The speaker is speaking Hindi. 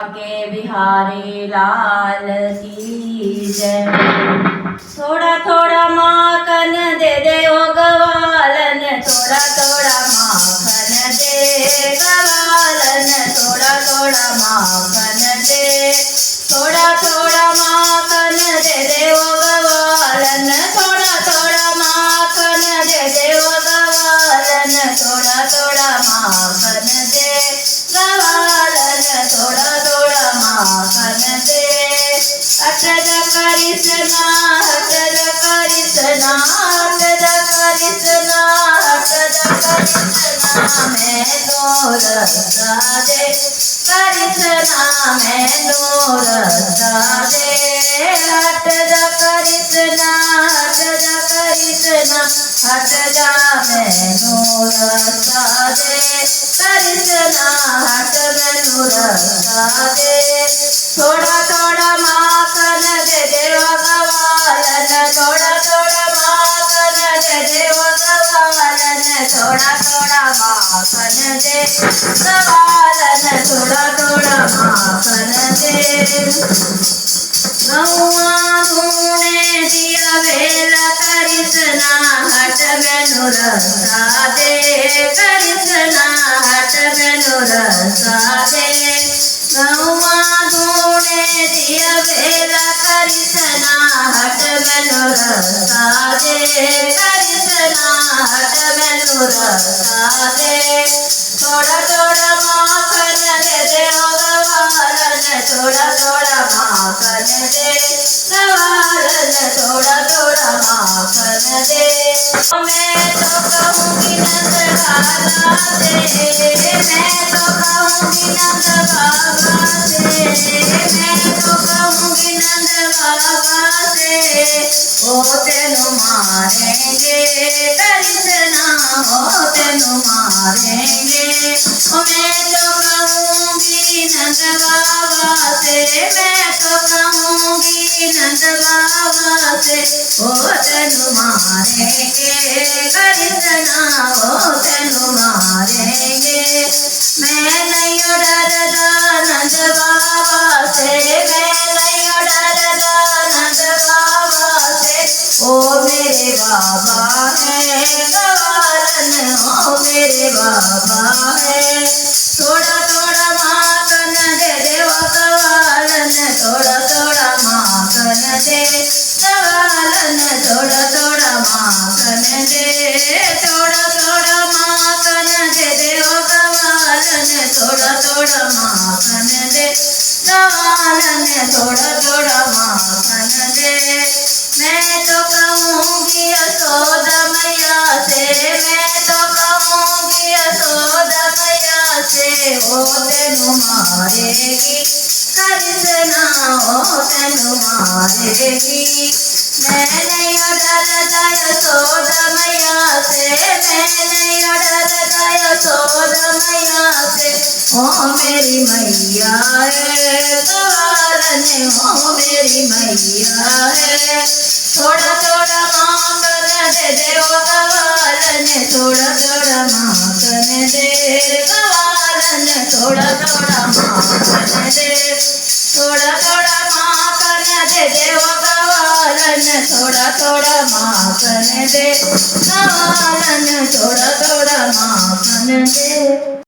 के बिहारी लाल की जय। थोड़ा थोड़ा माखन दे दे ओ गवालन, थोड़ा थोड़ा माखन दे गवालन, थोड़ा थोड़ा माखन दे, थोड़ा थोड़ा माखन दे दे ओ गवालन, थोड़ा थोड़ा माखन दे दे ओ गवालन, थोड़ा थोड़ा माखन दे गवालन, थोड़ा थोड़ा माखन दे। हट जा करिश्मा, हट जा करिश्मा, हट जा करिश्मा, हट जा करिश्मा में नूर दे, करिश्मा में नूर दे। हट जा करिश्मा, हट जा करिश्मा, हट जा में नूर दे, करिश्मा हट में नूर दे। थोड़ा थोड़ा माखन दे दे गवालन, थोड़ा थोड़ा माखन दे दे गवालन, थोड़ा थोड़ा माखन दे गवालन, थोड़ा थोड़ा माखन दे। गौआ धूने दिया वेला करिश्मा हट में नूर दे, करिश्मा हट में नूर दे। गौआ धूने दिया वेला करिश्मा हट में नूर दे, करिश्मा हट में नूर दे। थोड़ा थोड़ा माखन दे दे गवालन, थोड़ा थोड़ा माखन दे गवालन, थोड़ा थोड़ा माखन दे। मैं तो कहूँगी नंद बाबा से, मैं तो कहूँगी नंद बाबा से, मैं तो कहूँगी नंद बाबा से, ओ तेनु मारेंगे करिश्मा, ओ तेनु मारेंगे। मैं तो कहूँगी नंद बाबा से, मैं तो कहूँगी नंद बाबा से, ओ तेनु मारेंगे करिश्मा, ओ तेनु मारेंगे। मैं नहीं डरदा नंद बाबा से, मैं नहीं डरदा नंद बाबा से, ओ मेरे बाबा है गवालन, ओ मेरे बाबा है। थोड़ा थोड़ा माखन दे दे गवालन, थोड़ा थोड़ा माखन दे गवालन, थोड़ा थोड़ा माखन दे, थोड़ा थोड़ा माखन दे दे गवालन, थोड़ा थोड़ा माखन दे गवालन, थोड़ा थोड़ा माखन दे। मैं तो कहूँगी यशोदा मैया से, मैं तो कहूँगी यशोदा मैया से, ओ तेनु मारेगी करिश्मा, ओ तेनु मारेगी। मैं नहीं डरदा यशोदा मैया से, मैं नहीं डरदा यशोदा मैया से, ओ मेरी मैया है गवालन, ओ मेरी मैया है। थोड़ा थोड़ा माखन दे दे गवालन, थोड़ा थोड़ा माखन दे गवालन, थोड़ा थोड़ा माखन दे, थोड़ा थोड़ा माखन दे दे गवालन, थोड़ा थोड़ा माखन दे गवालन, थोड़ा थोड़ा माखन दे।